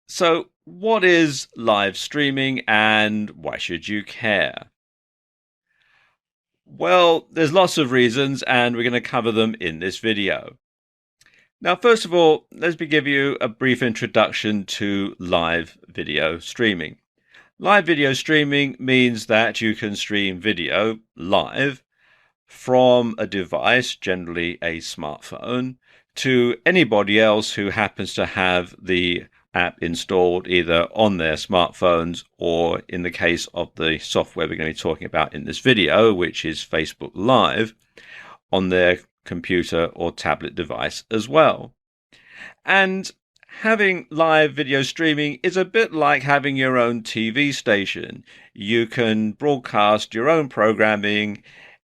So, what is live streaming and why should you care? Well, there's lots of reasons, and we're going to cover them in this video. Now, first of all, let me give you a brief introduction to live video streaming. Live video streaming means that you can stream video live from a device, generally a smartphone, to anybody else who happens to have the app installed either on their smartphones or, in the case of the software we're going to be talking about in this video, which is Facebook Live, on their computer or tablet device as well. And having live video streaming is a bit like having your own TV station. You can broadcast your own programming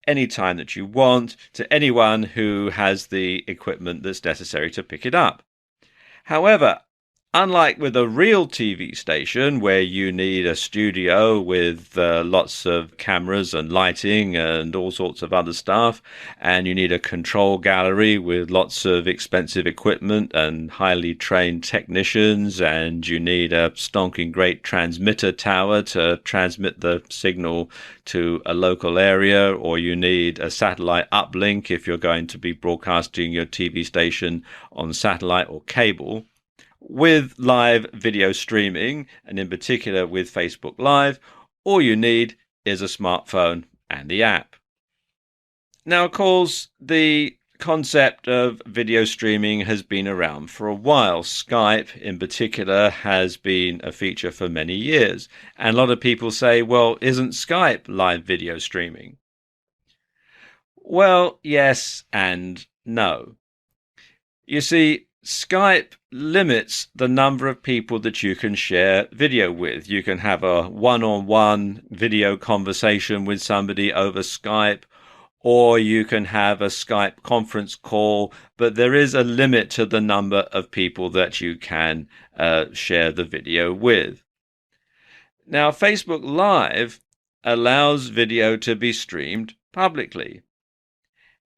anytime that you want to anyone who has the equipment that's necessary to pick it up. However, unlike with a real TV station where you need a studio with lots of cameras and lighting and all sorts of other stuff, and you need a control gallery with lots of expensive equipment and highly trained technicians, and you need a stonking great transmitter tower to transmit the signal to a local area, or you need a satellite uplink if you're going to be broadcasting your TV station on satellite or cable. With live video streaming, and in particular with Facebook Live, all you need is a smartphone and the app. Now, of course, the concept of video streaming has been around for a while. Skype, in particular, has been a feature for many years. And a lot of people say, well, isn't Skype live video streaming? Well, yes and no. You see, Skype limits the number of people that you can share video with. You can have a one-on-one video conversation with somebody over Skype, or you can have a Skype conference call, but there is a limit to the number of people that you can share the video with. Now, Facebook Live allows video to be streamed publicly.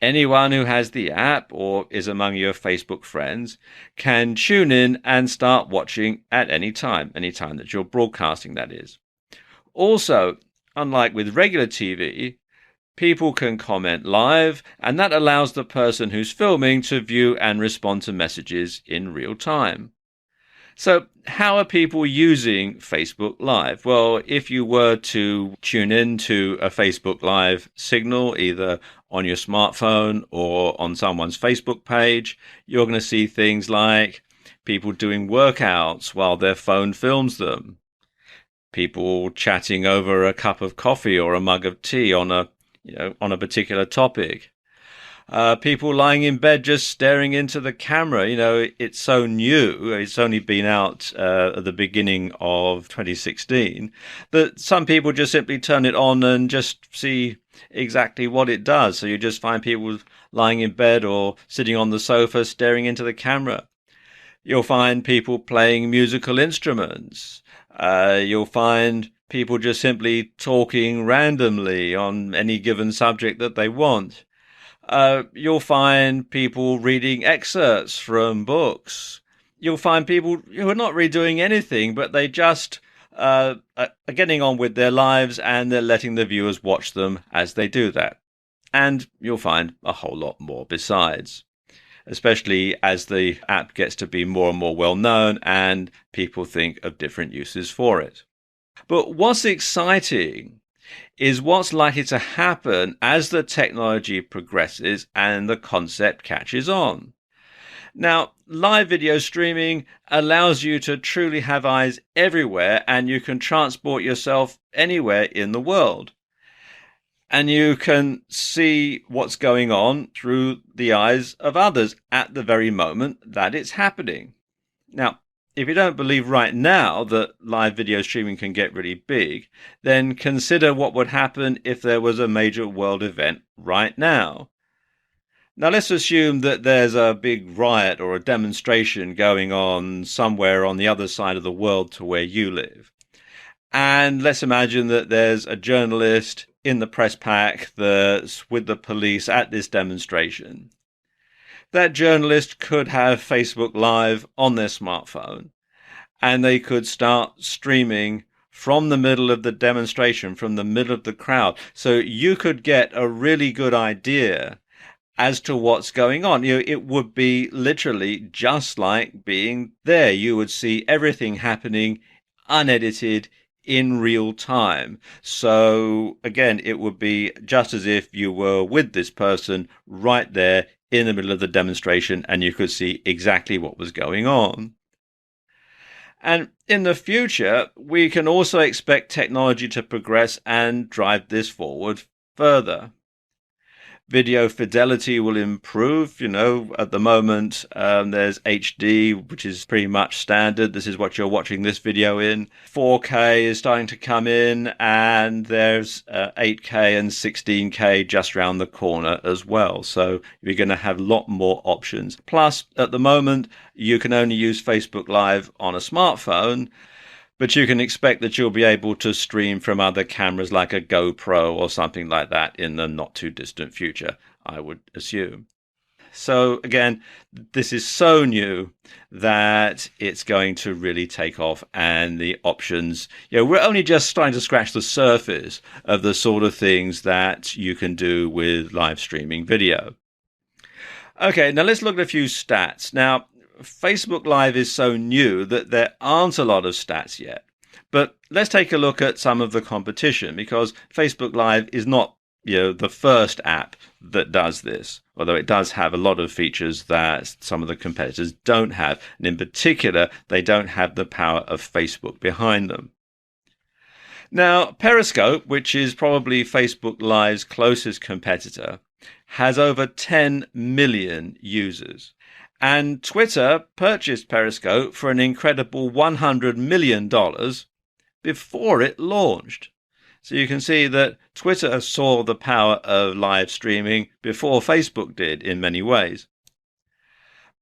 Anyone who has the app or is among your Facebook friends can tune in and start watching at any time that you're broadcasting, that is. Also, unlike with regular TV, people can comment live, and that allows the person who's filming to view and respond to messages in real time. So, how are people using Facebook Live? Well, if you were to tune in to a Facebook Live signal, either on your smartphone or on someone's Facebook page, you're going to see things like people doing workouts while their phone films them, people chatting over a cup of coffee or a mug of tea on a particular topic. People lying in bed just staring into the camera. It's so new. It's only been out at the beginning of 2016 that some people just simply turn it on and just see exactly what it does. So you just find people lying in bed or sitting on the sofa staring into the camera. You'll find people playing musical instruments. You'll find people just simply talking randomly on any given subject that they want. You'll find people reading excerpts from books. You'll find people who are not really doing anything, but they just are getting on with their lives, and they're letting the viewers watch them as they do that. And you'll find a whole lot more besides, especially as the app gets to be more and more well known and people think of different uses for it. But what's exciting is what's likely to happen as the technology progresses and the concept catches on. Now, live video streaming allows you to truly have eyes everywhere, and you can transport yourself anywhere in the world. And you can see what's going on through the eyes of others at the very moment that it's happening. Now, if you don't believe right now that live video streaming can get really big, then consider what would happen if there was a major world event right now. Now, let's assume that there's a big riot or a demonstration going on somewhere on the other side of the world to where you live. And let's imagine that there's a journalist in the press pack that's with the police at this demonstration. That journalist could have Facebook Live on their smartphone, and they could start streaming from the middle of the demonstration, from the middle of the crowd. So you could get a really good idea as to what's going on. It would be literally just like being there. You would see everything happening unedited in real time. So again, it would be just as if you were with this person right there in the middle of the demonstration, and you could see exactly what was going on. And in the future, we can also expect technology to progress and drive this forward further. Video fidelity will improve. At the moment, there's HD, which is pretty much standard. This is what you're watching this video in. 4K is starting to come in, and there's 8K and 16K just around the corner as well. So you're going to have a lot more options. Plus, at the moment, you can only use Facebook Live on a smartphone, but you can expect that you'll be able to stream from other cameras like a GoPro or something like that in the not too distant future, I would assume. So again, this is so new that it's going to really take off, and the options, we're only just starting to scratch the surface of the sort of things that you can do with live streaming video. Okay, now let's look at a few stats. Now, Facebook Live is so new that there aren't a lot of stats yet. But let's take a look at some of the competition, because Facebook Live is not, the first app that does this, although it does have a lot of features that some of the competitors don't have. And in particular, they don't have the power of Facebook behind them. Now, Periscope, which is probably Facebook Live's closest competitor, has over 10 million users. And Twitter purchased Periscope for an incredible $100 million before it launched. So you can see that Twitter saw the power of live streaming before Facebook did in many ways.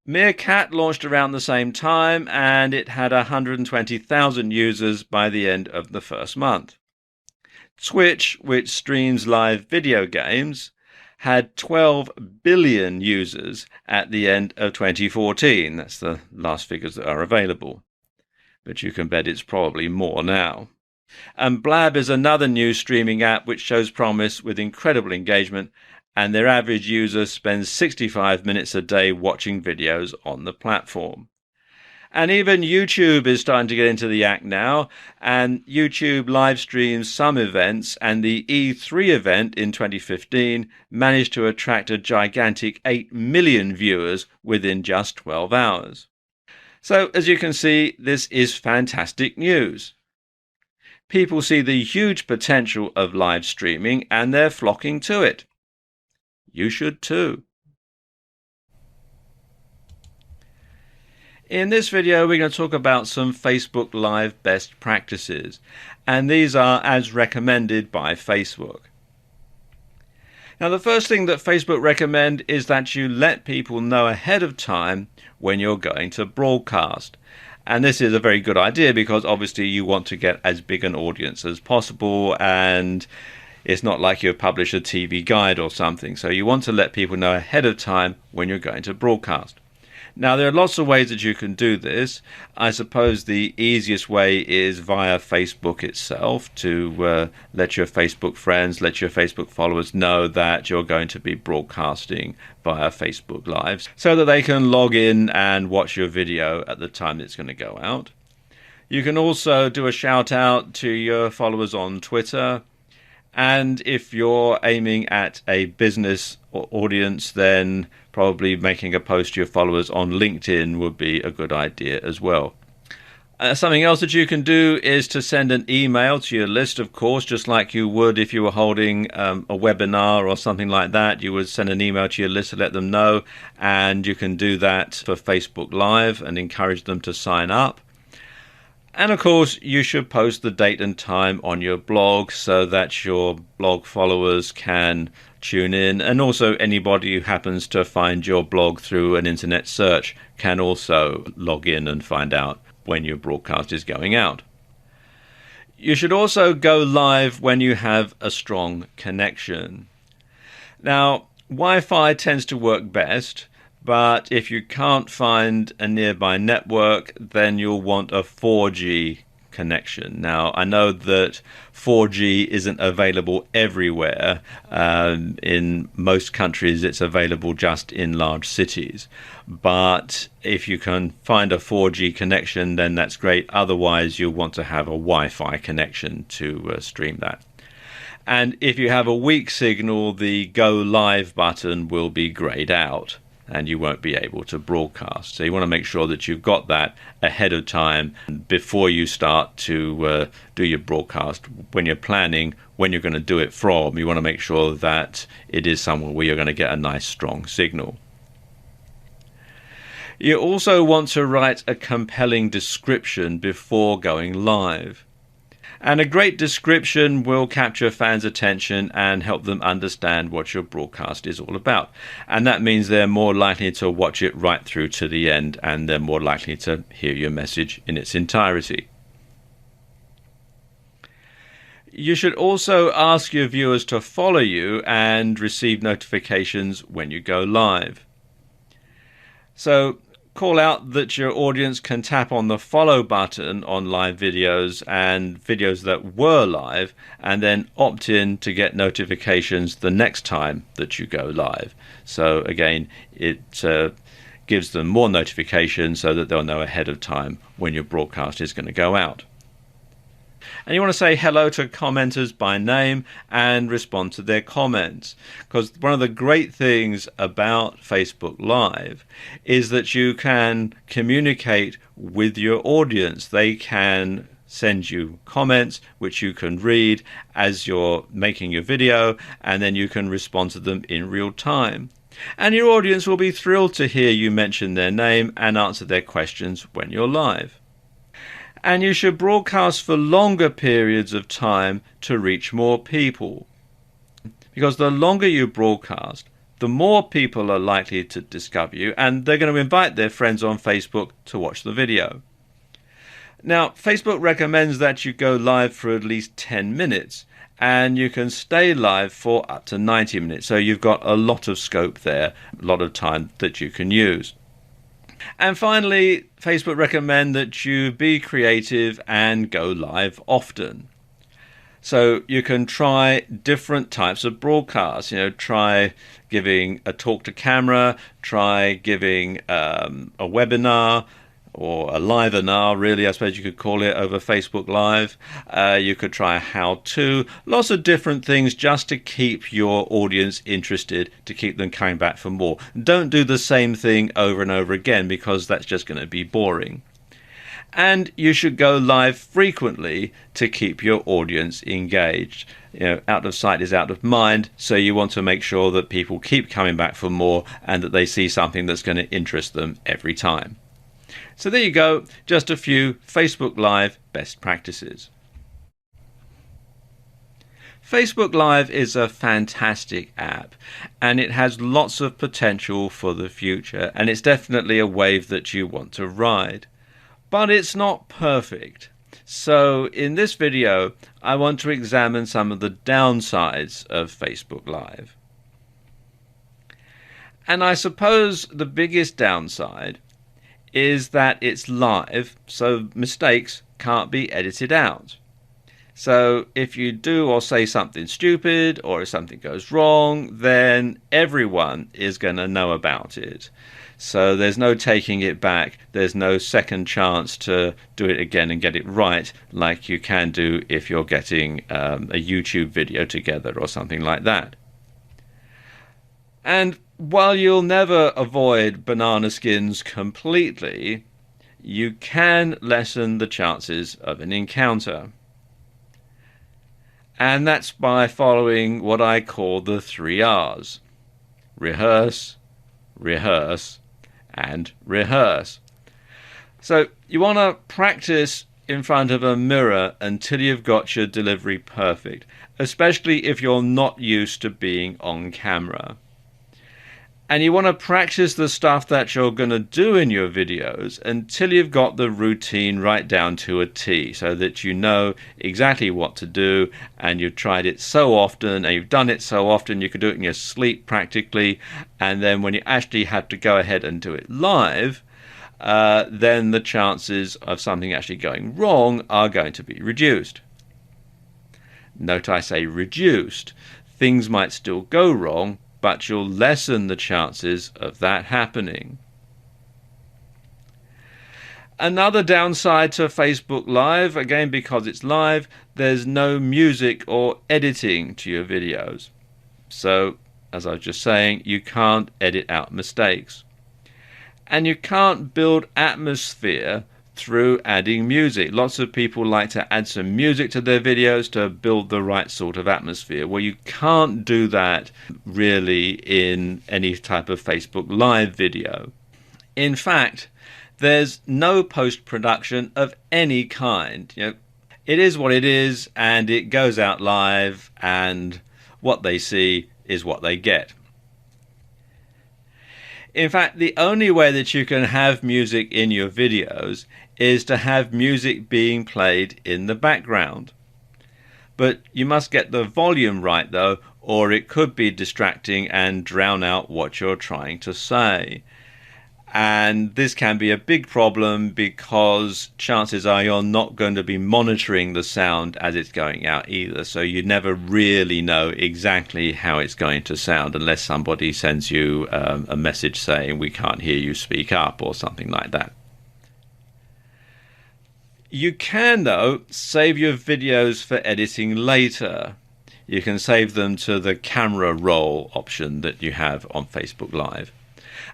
Meerkat launched around the same time, and it had 120,000 users by the end of the first month. Twitch, which streams live video games, had 12 billion users at the end of 2014. That's the last figures that are available. But you can bet it's probably more now. And Blab is another new streaming app which shows promise with incredible engagement, and their average user spends 65 minutes a day watching videos on the platform. And even YouTube is starting to get into the act now, and YouTube live streams some events, and the E3 event in 2015 managed to attract a gigantic 8 million viewers within just 12 hours. So, as you can see, this is fantastic news. People see the huge potential of live streaming, and they're flocking to it. You should too. In this video, we're going to talk about some Facebook Live best practices, and these are as recommended by Facebook. Now, the first thing that Facebook recommend is that you let people know ahead of time when you're going to broadcast. And this is a very good idea because obviously you want to get as big an audience as possible, and it's not like you publish a TV guide or something. So you want to let people know ahead of time when you're going to broadcast. Now, there are lots of ways that you can do this. I suppose the easiest way is via Facebook itself, to let your Facebook friends, let your Facebook followers know that you're going to be broadcasting via Facebook Live so that they can log in and watch your video at the time it's going to go out. You can also do a shout out to your followers on Twitter. And if you're aiming at a business audience, then probably making a post to your followers on LinkedIn would be a good idea as well. Something else that you can do is to send an email to your list, of course, just like you would if you were holding a webinar or something like that. You would send an email to your list to let them know, and you can do that for Facebook Live and encourage them to sign up. And of course, you should post the date and time on your blog so that your blog followers can tune in. And also anybody who happens to find your blog through an internet search can also log in and find out when your broadcast is going out. You should also go live when you have a strong connection. Now, Wi-Fi tends to work best, But if you can't find a nearby network, then you'll want a 4G connection. Now, I know that 4G isn't available everywhere. In most countries, it's available just in large cities. But if you can find a 4G connection, then that's great. Otherwise, you'll want to have a Wi-Fi connection to stream that. And if you have a weak signal, the Go Live button will be grayed out, and you won't be able to broadcast. So you want to make sure that you've got that ahead of time before you start to do your broadcast. When you're planning when you're going to do it from, you want to make sure that it is somewhere where you're going to get a nice strong signal. You also want to write a compelling description before going live. And a great description will capture fans' attention and help them understand what your broadcast is all about. And that means they're more likely to watch it right through to the end, and they're more likely to hear your message in its entirety. You should also ask your viewers to follow you and receive notifications when you go live. So call out that your audience can tap on the follow button on live videos and videos that were live, and then opt in to get notifications the next time that you go live. So again, it gives them more notifications so that they'll know ahead of time when your broadcast is going to go out. And you want to say hello to commenters by name and respond to their comments. Because one of the great things about Facebook Live is that you can communicate with your audience. They can send you comments which you can read as you're making your video, and then you can respond to them in real time. And your audience will be thrilled to hear you mention their name and answer their questions when you're live. And you should broadcast for longer periods of time to reach more people. Because the longer you broadcast, the more people are likely to discover you, and they're going to invite their friends on Facebook to watch the video. Now, Facebook recommends that you go live for at least 10 minutes, and you can stay live for up to 90 minutes. So you've got a lot of scope there, a lot of time that you can use. And finally, Facebook recommend that you be creative and go live often. So you can try different types of broadcasts. Try giving a talk to camera, try giving a webinar, or a live-inar, really, I suppose you could call it, over Facebook Live. You could try a how-to. Lots of different things just to keep your audience interested, to keep them coming back for more. Don't do the same thing over and over again, because that's just going to be boring. And you should go live frequently to keep your audience engaged. Out of sight is out of mind, so you want to make sure that people keep coming back for more and that they see something that's going to interest them every time. So there you go, just a few Facebook Live best practices. Facebook Live is a fantastic app, and it has lots of potential for the future, and it's definitely a wave that you want to ride. But it's not perfect. So in this video, I want to examine some of the downsides of Facebook Live. And I suppose the biggest downside is that it's live, so mistakes can't be edited out. So if you do or say something stupid, or if something goes wrong, then everyone is going to know about it. So there's no taking it back. There's no second chance to do it again and get it right, like you can do if you're getting a YouTube video together or something like that. And while you'll never avoid banana skins completely, you can lessen the chances of an encounter. And that's by following what I call the 3 R's. Rehearse, rehearse, and rehearse. So you want to practice in front of a mirror until you've got your delivery perfect, especially if you're not used to being on camera. And you want to practice the stuff that you're going to do in your videos until you've got the routine right down to a T, so that you know exactly what to do, and you've tried it so often and you've done it so often you could do it in your sleep practically. And then when you actually have to go ahead and do it live, then the chances of something actually going wrong are going to be reduced. Note I say reduced. Things might still go wrong, but you'll lessen the chances of that happening. Another downside to Facebook Live, again because it's live, there's no music or editing to your videos. So, as I was just saying, you can't edit out mistakes. And you can't build atmosphere through adding music. Lots of people like to add some music to their videos to build the right sort of atmosphere. Well, you can't do that really in any type of Facebook Live video. In fact, there's no post-production of any kind. It is what it is, and it goes out live, and what they see is what they get. In fact, the only way that you can have music in your videos is to have music being played in the background. But you must get the volume right though, or it could be distracting and drown out what you're trying to say. And this can be a big problem because chances are you're not going to be monitoring the sound as it's going out either. So you never really know exactly how it's going to sound unless somebody sends you a message saying we can't hear you, speak up, or something like that. You can, though, save your videos for editing later. You can save them to the camera roll option that you have on Facebook Live.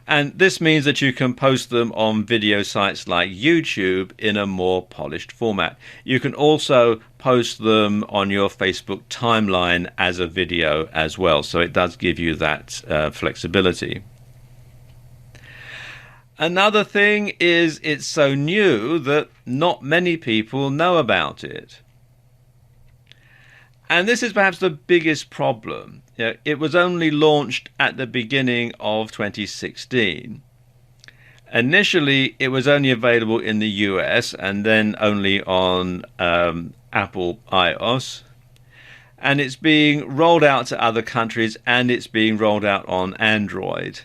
And this means that you can post them on video sites like YouTube in a more polished format. You can also post them on your Facebook timeline as a video as well. So it does give you that flexibility. Another thing is it's so new that not many people know about it. And this is perhaps the biggest problem. It was only launched at the beginning of 2016. Initially, it was only available in the US and then only on Apple iOS. And it's being rolled out to other countries, and it's being rolled out on Android.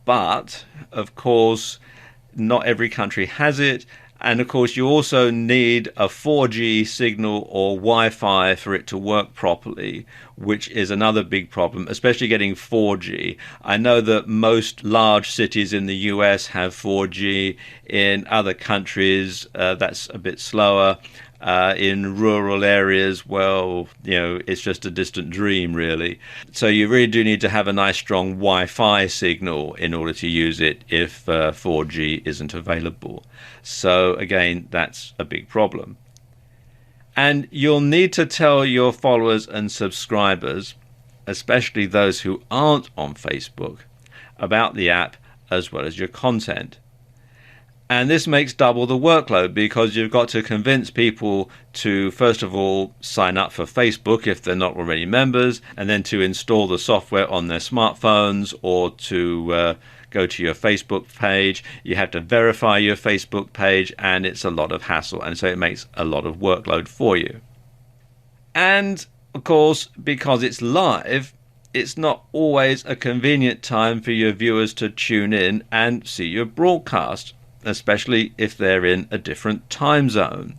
But, of course, not every country has it. And of course, you also need a 4G signal or Wi-Fi for it to work properly, which is another big problem, especially getting 4G. I know that most large cities in the US have 4G. In other countries, that's a bit slower. In rural areas, well, it's just a distant dream, really. So you really do need to have a nice strong Wi-Fi signal in order to use it if 4G isn't available. So again, that's a big problem. And you'll need to tell your followers and subscribers, especially those who aren't on Facebook, about the app as well as your content. And this makes double the workload because you've got to convince people to, first of all, sign up for Facebook if they're not already members, and then to install the software on their smartphones or to go to your Facebook page. You have to verify your Facebook page, and it's a lot of hassle. And so it makes a lot of workload for you. And, of course, because it's live, it's not always a convenient time for your viewers to tune in and see your broadcast, especially if they're in a different time zone.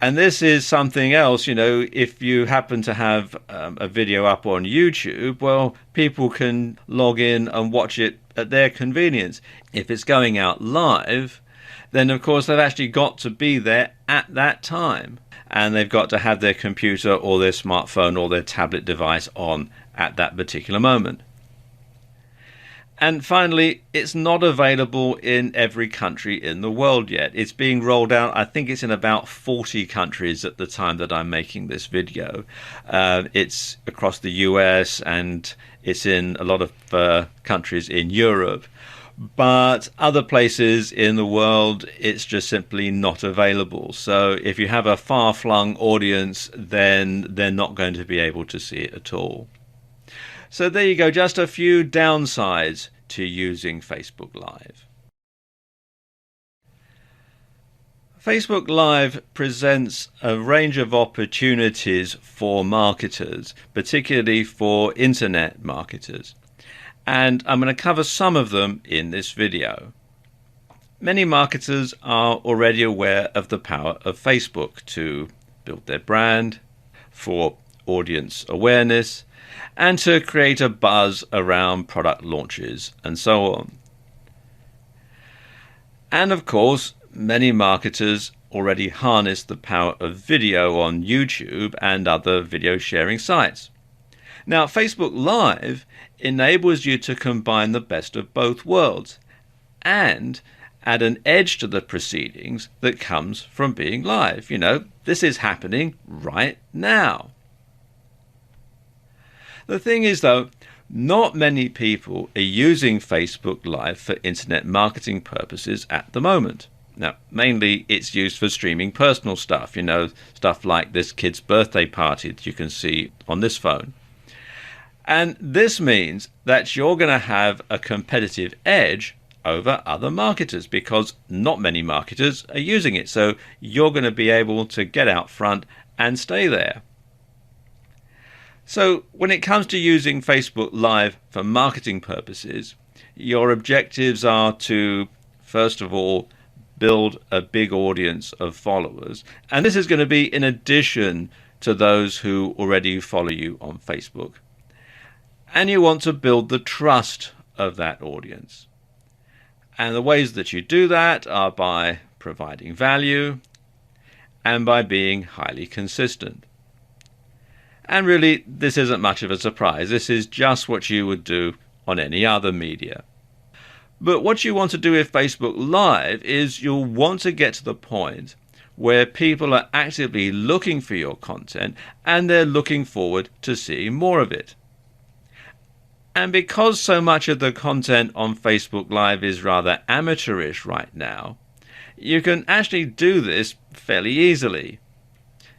And this is something else, if you happen to have a video up on YouTube, well, people can log in and watch it at their convenience. If it's going out live, then of course they've actually got to be there at that time. And they've got to have their computer or their smartphone or their tablet device on at that particular moment. And finally, it's not available in every country in the world yet. It's being rolled out, I think it's in about 40 countries at the time that I'm making this video. It's across the US and it's in a lot of countries in Europe. But other places in the world, it's just simply not available. So if you have a far-flung audience, then they're not going to be able to see it at all. So there you go, just a few downsides to using Facebook Live. Facebook Live presents a range of opportunities for marketers, particularly for internet marketers. And I'm going to cover some of them in this video. Many marketers are already aware of the power of Facebook to build their brand, for audience awareness, and to create a buzz around product launches and so on. And of course, many marketers already harness the power of video on YouTube and other video sharing sites. Now, Facebook Live enables you to combine the best of both worlds and add an edge to the proceedings that comes from being live. You know, this is happening right now. The thing is, though, not many people are using Facebook Live for internet marketing purposes at the moment. Now, mainly it's used for streaming personal stuff, you know, stuff like this kid's birthday party that you can see on this phone. And this means that you're going to have a competitive edge over other marketers because not many marketers are using it. So you're going to be able to get out front and stay there. So when it comes to using Facebook Live for marketing purposes, your objectives are to, first of all, build a big audience of followers. And this is going to be in addition to those who already follow you on Facebook. And you want to build the trust of that audience. And the ways that you do that are by providing value and by being highly consistent. And really, this isn't much of a surprise. This is just what you would do on any other media. But what you want to do with Facebook Live is you'll want to get to the point where people are actively looking for your content and they're looking forward to seeing more of it. And because so much of the content on Facebook Live is rather amateurish right now, you can actually do this fairly easily.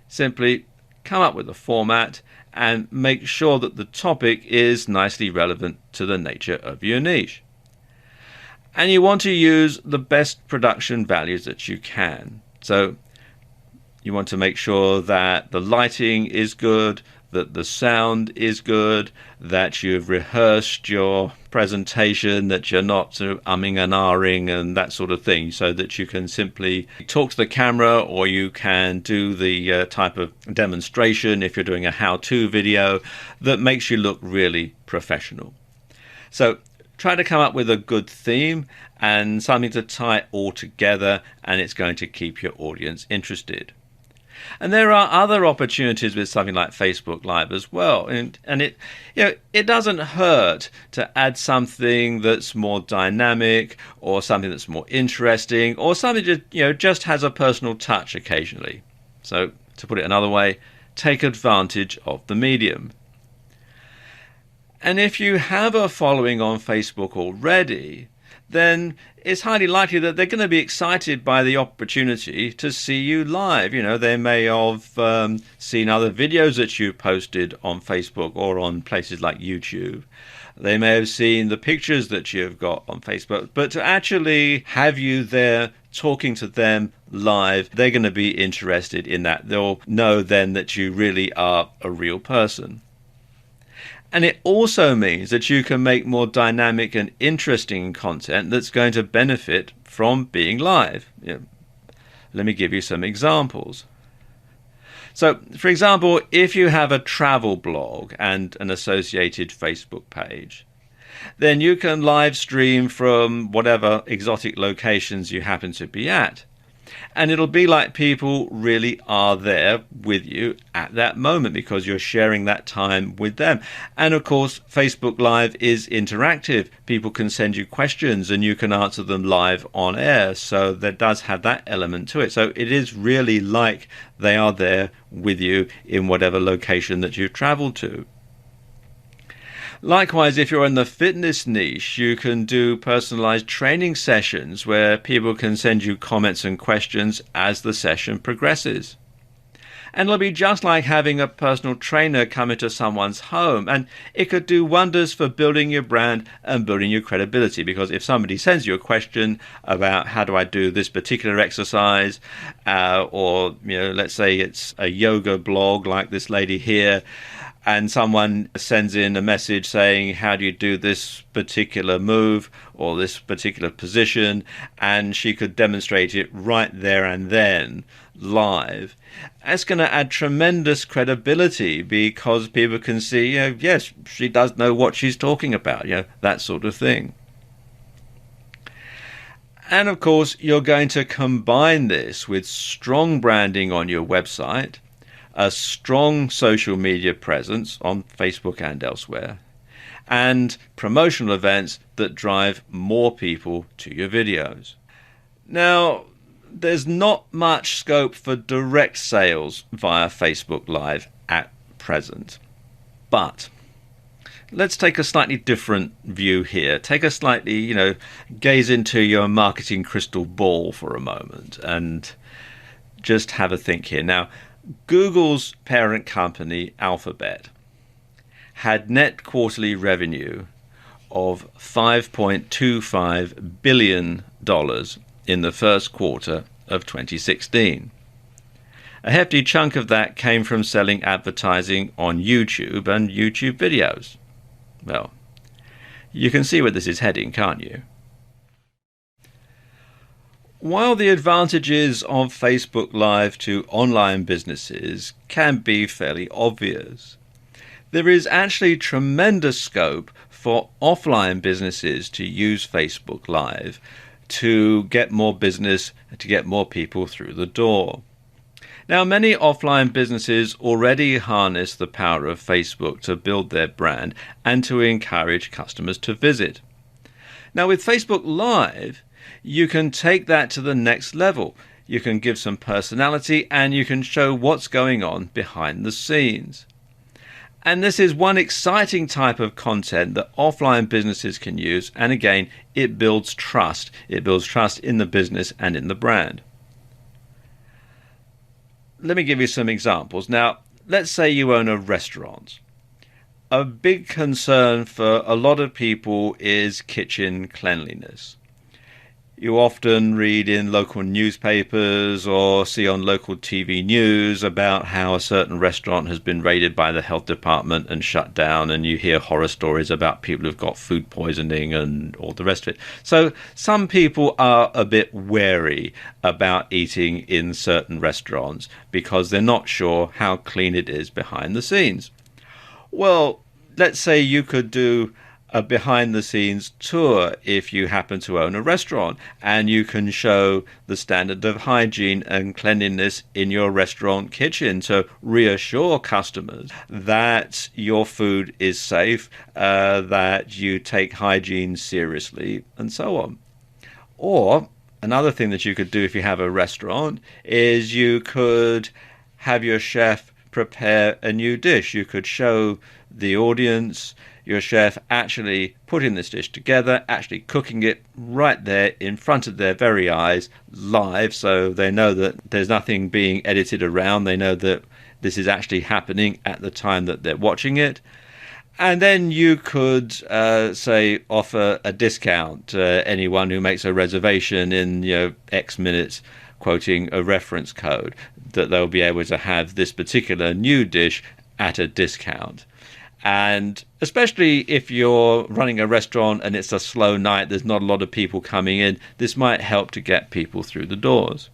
Simply come up with a format and make sure that the topic is nicely relevant to the nature of your niche. And you want to use the best production values that you can. So you want to make sure that the lighting is good, that the sound is good, that you've rehearsed your presentation, that you're not sort of umming and ahhing and that sort of thing, so that you can simply talk to the camera, or you can do the type of demonstration if you're doing a how-to video that makes you look really professional. So try to come up with a good theme and something to tie it all together, and it's going to keep your audience interested. And there are other opportunities with something like Facebook Live as well. And it doesn't hurt to add something that's more dynamic, or something that's more interesting, or something that just has a personal touch occasionally. So to put it another way, take advantage of the medium. And if you have a following on Facebook already, then it's highly likely that they're going to be excited by the opportunity to see you live. They may have seen other videos that you posted on Facebook or on places like YouTube. They may have seen the pictures that you've got on Facebook. But to actually have you there talking to them live, they're going to be interested in that. They'll know then that you really are a real person. And it also means that you can make more dynamic and interesting content that's going to benefit from being live. Let me give you some examples. So, for example, if you have a travel blog and an associated Facebook page, then you can live stream from whatever exotic locations you happen to be at. And it'll be like people really are there with you at that moment because you're sharing that time with them. And of course, Facebook Live is interactive. People can send you questions and you can answer them live on air. So there does have that element to it. So it is really like they are there with you in whatever location that you've traveled to. Likewise, if you're in the fitness niche, you can do personalized training sessions where people can send you comments and questions as the session progresses. And it'll be just like having a personal trainer come into someone's home. And it could do wonders for building your brand and building your credibility. Because if somebody sends you a question about how do I do this particular exercise, or let's say it's a yoga blog like this lady here, and someone sends in a message saying, how do you do this particular move or this particular position? And she could demonstrate it right there and then, live. It's going to add tremendous credibility because people can see, yes, she does know what she's talking about, that sort of thing. And of course, you're going to combine this with strong branding on your website, a strong social media presence on Facebook and elsewhere, and promotional events that drive more people to your videos. Now, there's not much scope for direct sales via Facebook Live at present, but let's take a slightly different view here. Take a slightly, gaze into your marketing crystal ball for a moment and just have a think here. Now, Google's parent company, Alphabet, had net quarterly revenue of $5.25 billion in the first quarter of 2016. A hefty chunk of that came from selling advertising on YouTube and YouTube videos. Well, you can see where this is heading, can't you? While the advantages of Facebook Live to online businesses can be fairly obvious, there is actually tremendous scope for offline businesses to use Facebook Live to get more business, to get more people through the door. Now, many offline businesses already harness the power of Facebook to build their brand and to encourage customers to visit. Now, with Facebook Live, you can take that to the next level. You can give some personality and you can show what's going on behind the scenes. And this is one exciting type of content that offline businesses can use. And again, it builds trust. It builds trust in the business and in the brand. Let me give you some examples. Now, let's say you own a restaurant. A big concern for a lot of people is kitchen cleanliness. You often read in local newspapers or see on local TV news about how a certain restaurant has been raided by the health department and shut down, and you hear horror stories about people who've got food poisoning and all the rest of it. So some people are a bit wary about eating in certain restaurants because they're not sure how clean it is behind the scenes. Well, let's say you could do a behind-the-scenes tour if you happen to own a restaurant, and you can show the standard of hygiene and cleanliness in your restaurant kitchen to reassure customers that your food is safe, that you take hygiene seriously, and so on. Or another thing that you could do if you have a restaurant is you could have your chef prepare a new dish. You could show the audience your chef actually putting this dish together, actually cooking it right there in front of their very eyes, live, so they know that there's nothing being edited around. They know that this is actually happening at the time that they're watching it. And then you could, say, offer a discount to anyone who makes a reservation in, X minutes, quoting a reference code, that they'll be able to have this particular new dish at a discount. And especially if you're running a restaurant and it's a slow night, there's not a lot of people coming in, this might help to get people through the doors.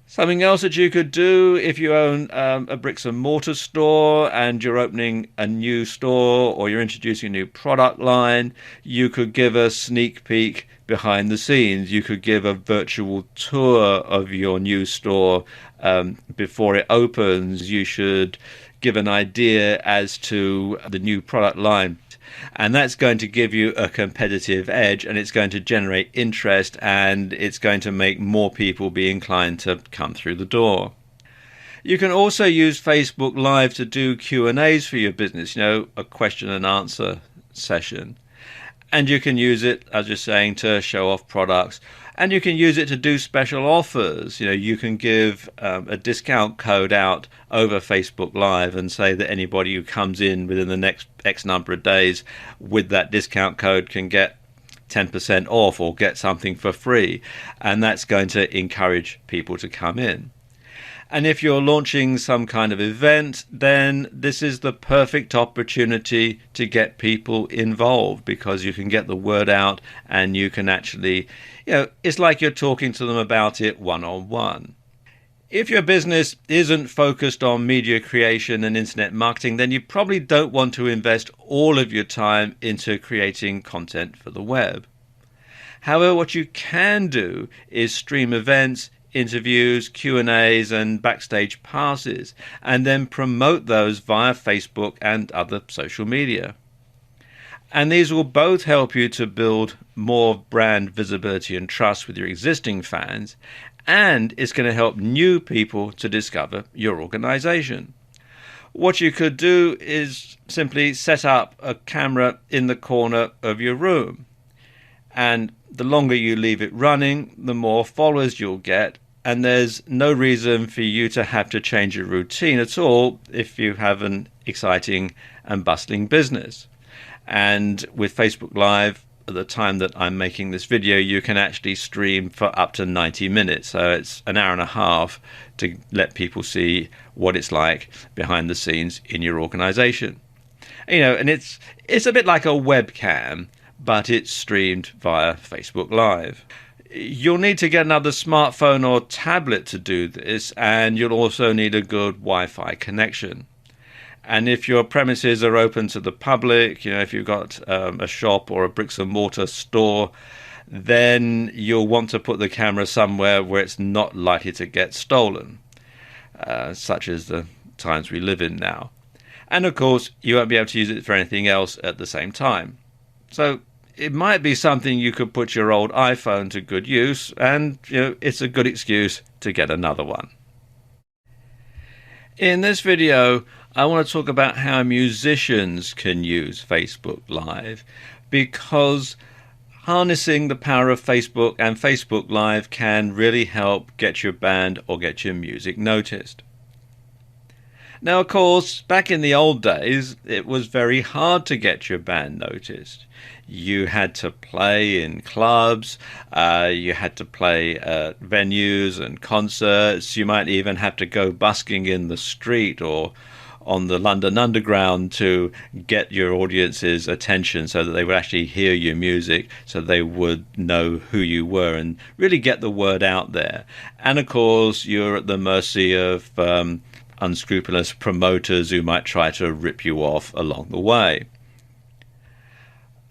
Something else that you could do if you own a bricks and mortar store and you're opening a new store or you're introducing a new product line, you could give a sneak peek behind the scenes. You could give a virtual tour of your new store before it opens. You should give an idea as to the new product line. And that's going to give you a competitive edge, and it's going to generate interest, and it's going to make more people be inclined to come through the door. You can also use Facebook Live to do Q&As for your business, a question and answer session. And you can use it, as you're saying, to show off products. And you can use it to do special offers. You can give a discount code out over Facebook Live and say that anybody who comes in within the next X number of days with that discount code can get 10% off or get something for free. And that's going to encourage people to come in. And if you're launching some kind of event, then this is the perfect opportunity to get people involved, because you can get the word out and you can actually, it's like you're talking to them about it one-on-one. If your business isn't focused on media creation and internet marketing, then you probably don't want to invest all of your time into creating content for the web. However, what you can do is stream events, interviews, Q&As and backstage passes, and then promote those via Facebook and other social media. And these will both help you to build more brand visibility and trust with your existing fans, and it's going to help new people to discover your organization. What you could do is simply set up a camera in the corner of your room, and the longer you leave it running, the more followers you'll get. And there's no reason for you to have to change your routine at all if you have an exciting and bustling business. And with Facebook Live, at the time that I'm making this video, you can actually stream for up to 90 minutes. So it's an hour and a half to let people see what it's like behind the scenes in your organization. And it's a bit like a webcam, but it's streamed via Facebook Live. You'll need to get another smartphone or tablet to do this, and you'll also need a good Wi-Fi connection. And if your premises are open to the public, if you've got a shop or a bricks and mortar store, then you'll want to put the camera somewhere where it's not likely to get stolen, such as the times we live in now. And of course, you won't be able to use it for anything else at the same time. So it might be something you could put your old iPhone to good use, and it's a good excuse to get another one. In this video, I want to talk about how musicians can use Facebook Live, because harnessing the power of Facebook and Facebook Live can really help get your band or get your music noticed. Now, of course, back in the old days, it was very hard to get your band noticed. You had to play in clubs, you had to play at venues and concerts, you might even have to go busking in the street or on the London Underground to get your audience's attention so that they would actually hear your music, so they would know who you were and really get the word out there. And of course, you're at the mercy of unscrupulous promoters who might try to rip you off along the way.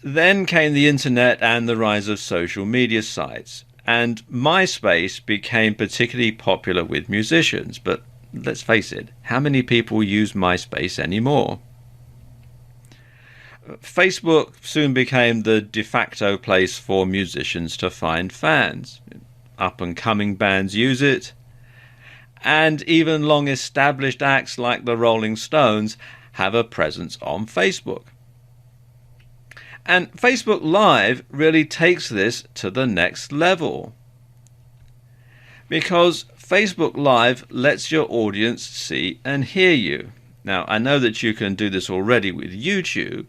Then came the internet and the rise of social media sites, and MySpace became particularly popular with musicians. But let's face it, how many people use MySpace anymore? Facebook soon became the de facto place for musicians to find fans. Up-and-coming bands use it, and even long-established acts like the Rolling Stones have a presence on Facebook. And Facebook Live really takes this to the next level, because Facebook Live lets your audience see and hear you. Now, I know that you can do this already with YouTube,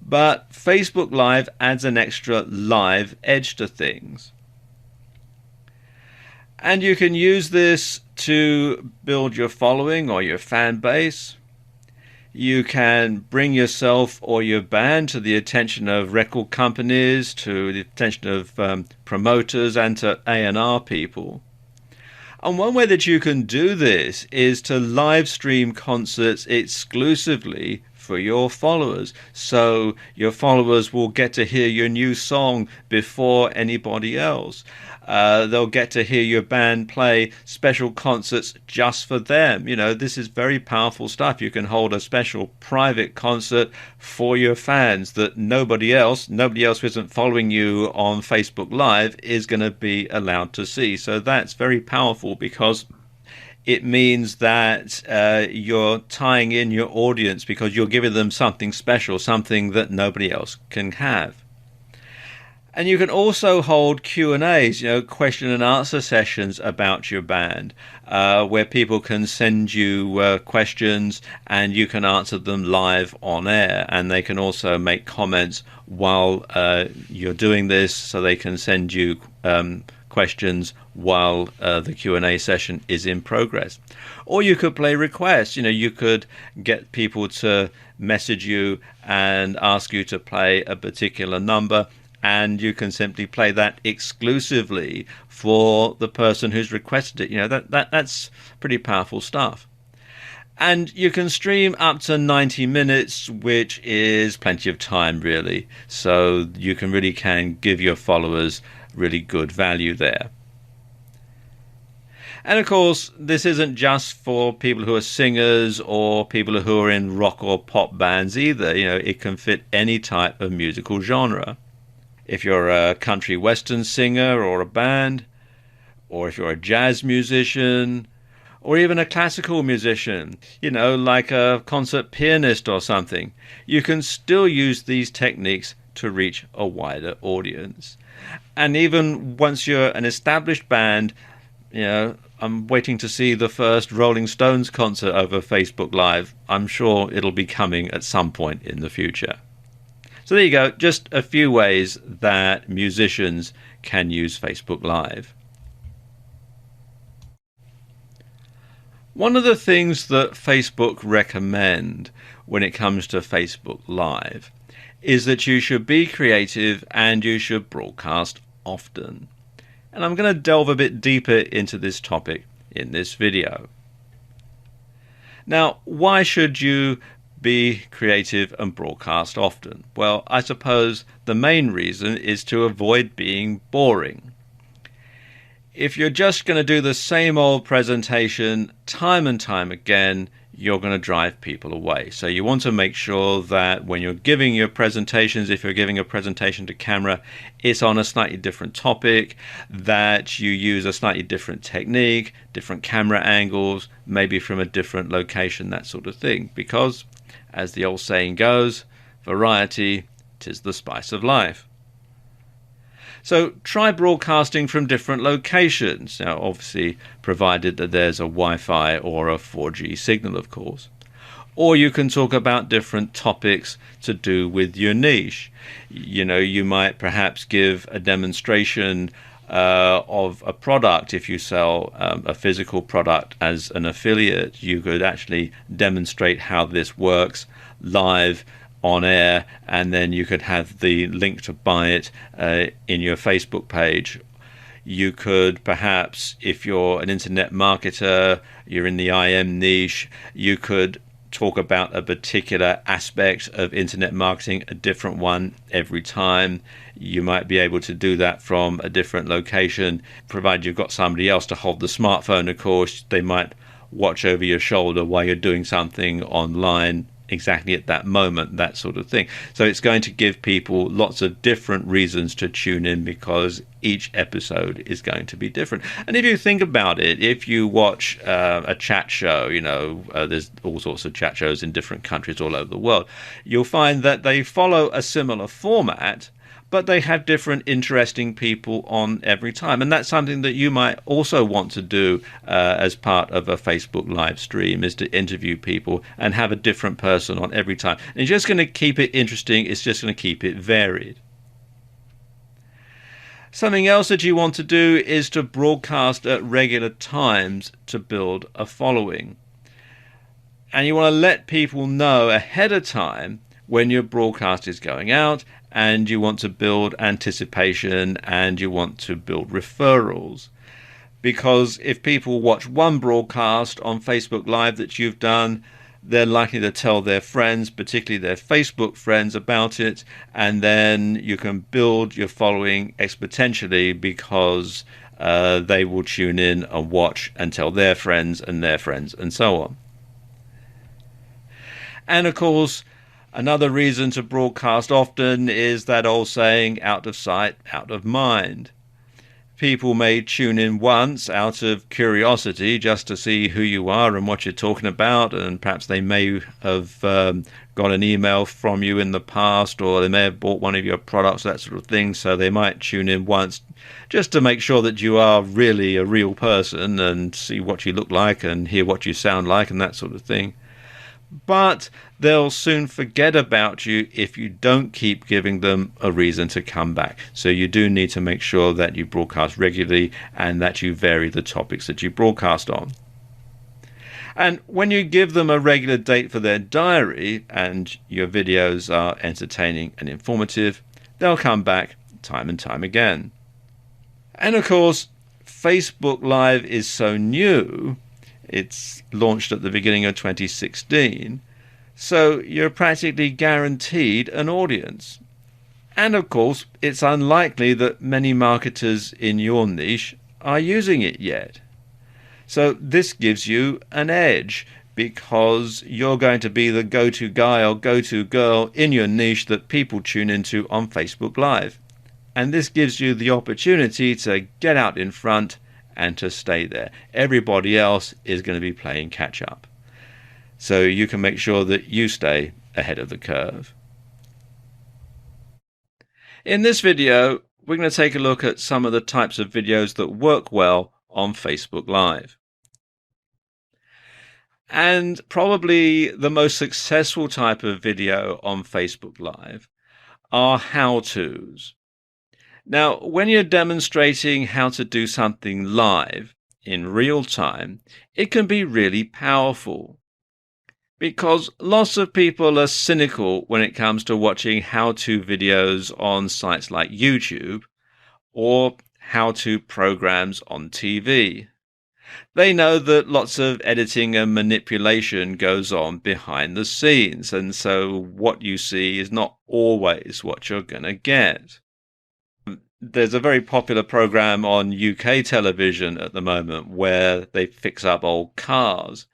but Facebook Live adds an extra live edge to things. And you can use this to build your following or your fan base. You can bring yourself or your band to the attention of record companies, to the attention of promoters and to A&R people. And one way that you can do this is to live stream concerts exclusively for your followers. So your followers will get to hear your new song before anybody else. They'll get to hear your band play special concerts just for them. This is very powerful stuff. You can hold a special private concert for your fans that nobody else who isn't following you on Facebook Live is going to be allowed to see. So that's very powerful, because it means that you're tying in your audience, because you're giving them something special, something that nobody else can have. And you can also hold Q&As, question and answer sessions about your band, where people can send you questions and you can answer them live on air. And they can also make comments while you're doing this, so they can send you questions while the Q&A session is in progress. Or you could play requests. You could get people to message you and ask you to play a particular number, and you can simply play that exclusively for the person who's requested it. That's pretty powerful stuff. And you can stream up to 90 minutes, which is plenty of time, really. So you can give your followers really good value there. And of course, this isn't just for people who are singers or people who are in rock or pop bands either. It can fit any type of musical genre. If you're a country western singer or a band, or if you're a jazz musician, or even a classical musician, like a concert pianist or something, you can still use these techniques to reach a wider audience. And even once you're an established band, I'm waiting to see the first Rolling Stones concert over Facebook Live. I'm sure it'll be coming at some point in the future. So there you go, just a few ways that musicians can use Facebook Live. One of the things that Facebook recommend when it comes to Facebook Live is that you should be creative and you should broadcast often. And I'm going to delve a bit deeper into this topic in this video. Now, why should you be creative and broadcast often? Well, I suppose the main reason is to avoid being boring. If you're just going to do the same old presentation time and time again, you're going to drive people away. So you want to make sure that when you're giving your presentations, if you're giving a presentation to camera, it's on a slightly different topic, that you use a slightly different technique, different camera angles, maybe from a different location, that sort of thing. Because, as the old saying goes, variety 'tis the spice of life. So try broadcasting from different locations. Now, obviously, provided that there's a Wi-Fi or a 4G signal, of course. Or you can talk about different topics to do with your niche. You might perhaps give a demonstration of a product. If you sell a physical product as an affiliate, you could actually demonstrate how this works live on air, and then you could have the link to buy it in your Facebook page. You could perhaps, if you're an internet marketer, you're in the IM niche, you could talk about a particular aspect of internet marketing, a different one every time. You might be able to do that from a different location, provided you've got somebody else to hold the smartphone. Of course, they might watch over your shoulder while you're doing something online exactly at that moment, that sort of thing. So it's going to give people lots of different reasons to tune in, because each episode is going to be different. And if you think about it, if you watch a chat show, there's all sorts of chat shows in different countries all over the world, you'll find that they follow a similar format, but they have different interesting people on every time. And that's something that you might also want to do as part of a Facebook live stream, is to interview people and have a different person on every time. And it's just going to keep it interesting. It's just going to keep it varied. Something else that you want to do is to broadcast at regular times to build a following. And you want to let people know ahead of time when your broadcast is going out, and you want to build anticipation and you want to build referrals. Because if people watch one broadcast on Facebook Live that you've done, they're likely to tell their friends, particularly their Facebook friends, about it, and then you can build your following exponentially, because they will tune in and watch and tell their friends and so on. And of course, another reason to broadcast often is that old saying, out of sight, out of mind. people may tune in once out of curiosity just to see who you are and what you're talking about, and perhaps they may have got an email from you in the past, or they may have bought one of your products, that sort of thing, so they might tune in once just to make sure that you are really a real person and see what you look like and hear what you sound like and that sort of thing. But they'll soon forget about you if you don't keep giving them a reason to come back. So you do need to make sure that you broadcast regularly and that you vary the topics that you broadcast on. And when you give them a regular date for their diary and your videos are entertaining and informative, they'll come back time and time again. And of course, Facebook Live is so new. It's launched at the beginning of 2016, so you're practically guaranteed an audience. And of course, it's unlikely that many marketers in your niche are using it yet. So this gives you an edge because you're going to be the go-to guy or go-to girl in your niche that people tune into on Facebook Live. And this gives you the opportunity to get out in front and to stay there. Everybody else is going to be playing catch up. So you can make sure that you stay ahead of the curve. In this video, we're going to take a look at some of the types of videos that work well on Facebook Live. And probably the most successful type of video on Facebook Live are how-tos. Now, when you're demonstrating how to do something live in real time, it can be really powerful because lots of people are cynical when it comes to watching how-to videos on sites like YouTube or how-to programs on TV. They know that lots of editing and manipulation goes on behind the scenes, and so what you see is not always what you're going to get. There's a very popular program on UK television at the moment where they fix up old cars,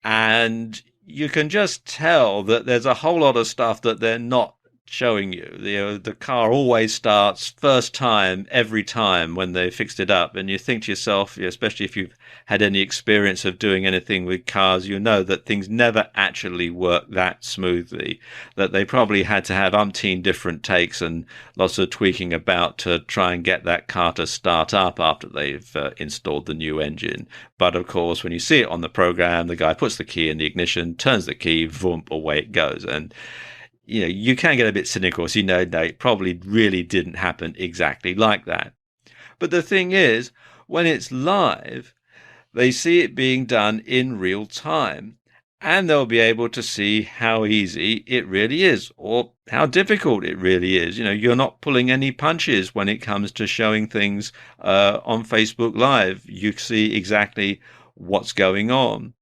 and you can just tell that there's a whole lot of stuff that they're not showing you. The car always starts first time every time when they fixed it up, and you think to yourself, especially if you've had any experience of doing anything with cars, you know that things never actually work that smoothly, that they probably had to have umpteen different takes and lots of tweaking about to try and get that car to start up after they've installed the new engine. But of course, when you see it on the program, the guy puts the key in the ignition, turns the key, boom, away it goes. And you can get a bit cynical, so it probably really didn't happen exactly like that. But the thing is, when it's live, they see it being done in real time, and they'll be able to see how easy it really is, or how difficult it really is. You're not pulling any punches when it comes to showing things on Facebook Live. You see exactly what's going on.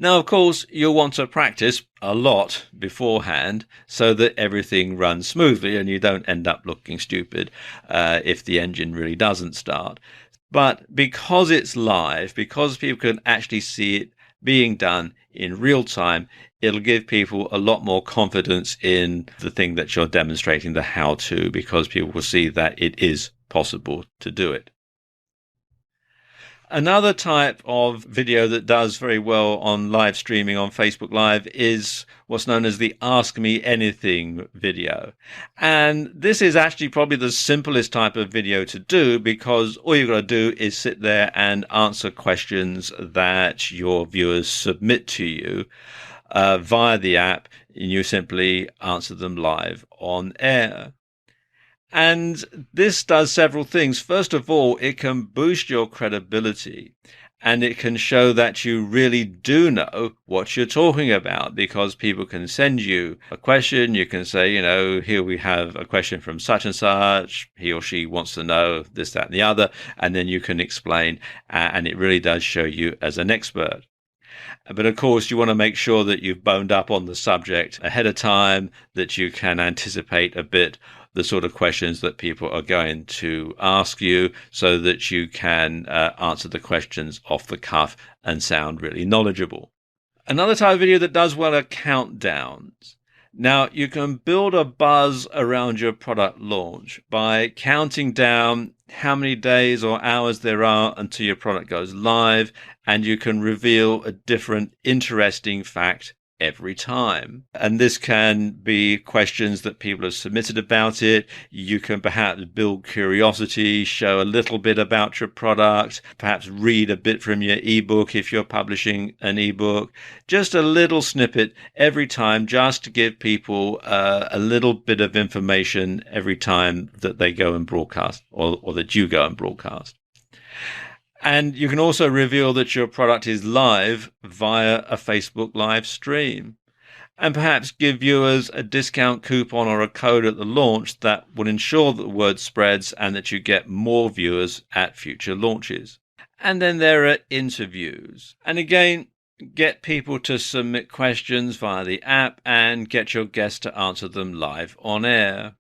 Now, of course, you'll want to practice a lot beforehand so that everything runs smoothly and you don't end up looking stupid if the engine really doesn't start. But because it's live, because people can actually see it being done in real time, it'll give people a lot more confidence in the thing that you're demonstrating, the how-to, because people will see that it is possible to do it. Another type of video that does very well on live streaming on Facebook Live is what's known as the Ask Me Anything video. And this is actually probably the simplest type of video to do because all you've got to do is sit there and answer questions that your viewers submit to you via the app, and you simply answer them live on air. And this does several things. First of all, it can boost your credibility and it can show that you really do know what you're talking about because people can send you a question. You can say, here we have a question from such and such. He or she wants to know this, that, and the other. And then you can explain, and it really does show you as an expert. But of course, you want to make sure that you've boned up on the subject ahead of time, that you can anticipate a bit the sort of questions that people are going to ask you so that you can answer the questions off the cuff and sound really knowledgeable. Another type of video that does well are countdowns. Now, you can build a buzz around your product launch by counting down how many days or hours there are until your product goes live, and you can reveal a different interesting fact every time. And this can be questions that people have submitted about it. You can perhaps build curiosity, show a little bit about your product, perhaps read a bit from your ebook if you're publishing an ebook. Just a little snippet every time, just to give people a little bit of information every time that they go and broadcast, or that you go and broadcast. And you can also reveal that your product is live via a Facebook live stream, and perhaps give viewers a discount coupon or a code at the launch that will ensure that the word spreads and that you get more viewers at future launches. And then there are interviews. And again, get people to submit questions via the app and get your guests to answer them live on air.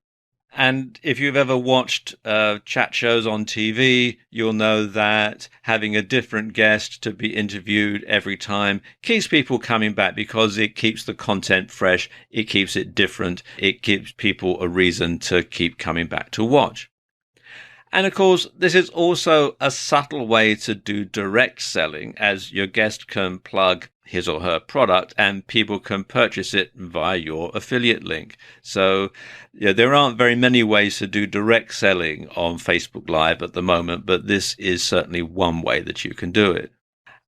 And if you've ever watched chat shows on TV, you'll know that having a different guest to be interviewed every time keeps people coming back, because it keeps the content fresh, it keeps it different, it gives people a reason to keep coming back to watch. And of course, this is also a subtle way to do direct selling, as your guest can plug his or her product and people can purchase it via your affiliate link. So there aren't very many ways to do direct selling on Facebook Live at the moment, but this is certainly one way that you can do it.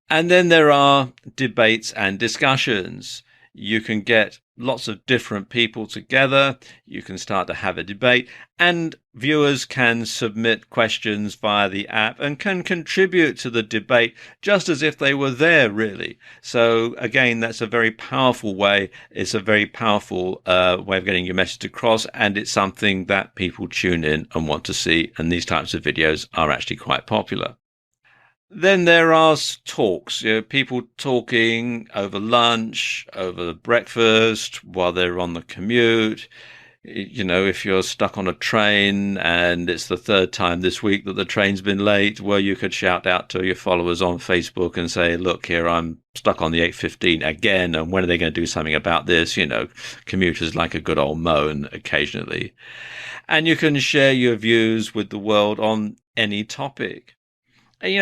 And then there are debates and discussions. You can get lots of different people together. You can start to have a debate, and viewers can submit questions via the app and can contribute to the debate just as if they were there, really. So again, that's a very powerful way. It's a very powerful way of getting your message across, and it's something that people tune in and want to see. And these types of videos are actually quite popular. Then there are talks, people talking over lunch, over breakfast, while they're on the commute. If you're stuck on a train and it's the third time this week that the train's been late, well, you could shout out to your followers on Facebook and say, look, here, I'm stuck on the 8:15 again, and when are they going to do something about this? Commuters like a good old moan occasionally. And you can share your views with the world on any topic.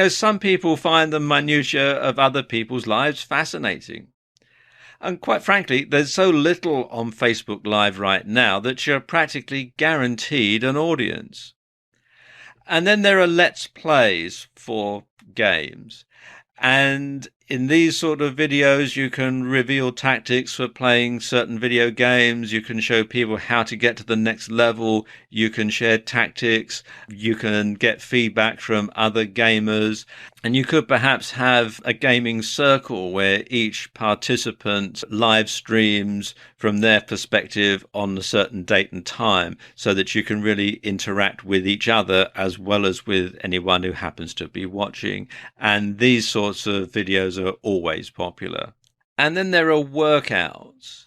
Some people find the minutiae of other people's lives fascinating. And quite frankly, there's so little on Facebook Live right now that you're practically guaranteed an audience. And then there are Let's Plays for games. And in these sort of videos, you can reveal tactics for playing certain video games. You can show people how to get to the next level. You can share tactics. You can get feedback from other gamers. And you could perhaps have a gaming circle where each participant live streams from their perspective on a certain date and time, so that you can really interact with each other as well as with anyone who happens to be watching. And these sorts of videos are always popular. And then there are workouts.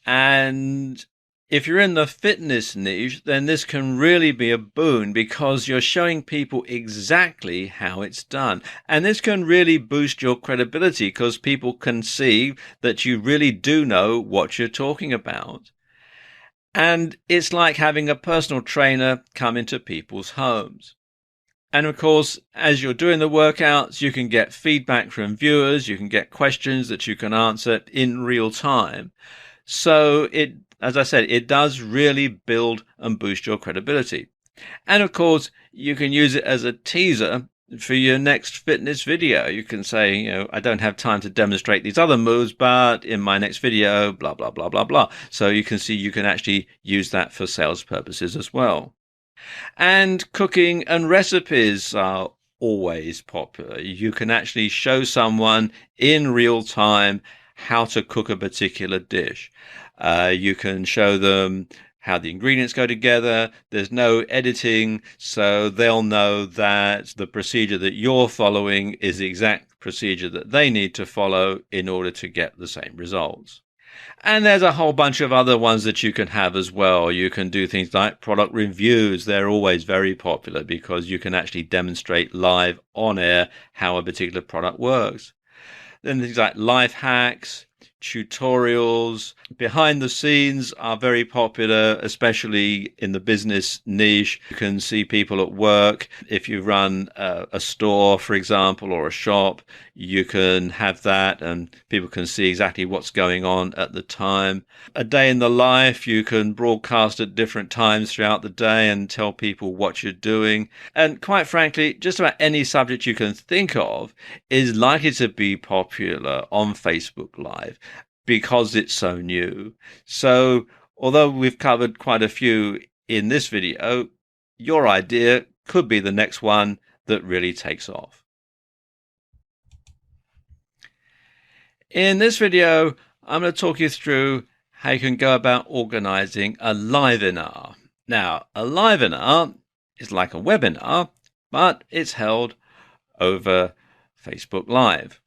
And if you're in the fitness niche, then this can really be a boon, because you're showing people exactly how it's done. And this can really boost your credibility, because people can see that you really do know what you're talking about. And it's like having a personal trainer come into people's homes. And of course, as you're doing the workouts, you can get feedback from viewers, you can get questions that you can answer in real time. So as I said, it does really build and boost your credibility. And of course, you can use it as a teaser for your next fitness video. You can say, I don't have time to demonstrate these other moves, but in my next video, blah, blah, blah, blah, blah. So you can see you can actually use that for sales purposes as well. And cooking and recipes are always popular. You can actually show someone in real time how to cook a particular dish. You can show them how the ingredients go together. There's no editing, so they'll know that the procedure that you're following is the exact procedure that they need to follow in order to get the same results. And there's a whole bunch of other ones that you can have as well. You can do things like product reviews. They're always very popular because you can actually demonstrate live on air how a particular product works. Then things like life hacks. tutorials. Behind the scenes are very popular, especially in the business niche. You can see people at work. If you run a store, for example, or a shop, you can have that and people can see exactly what's going on at the time. A day in the life, you can broadcast at different times throughout the day and tell people what you're doing. And quite frankly, just about any subject you can think of is likely to be popular on Facebook Live because it's so new. So although we've covered quite a few in this video, your idea could be the next one that really takes off. In this video, I'm going to talk you through how you can go about organizing a livenar. Now, a livenar is like a webinar, but it's held over Facebook Live.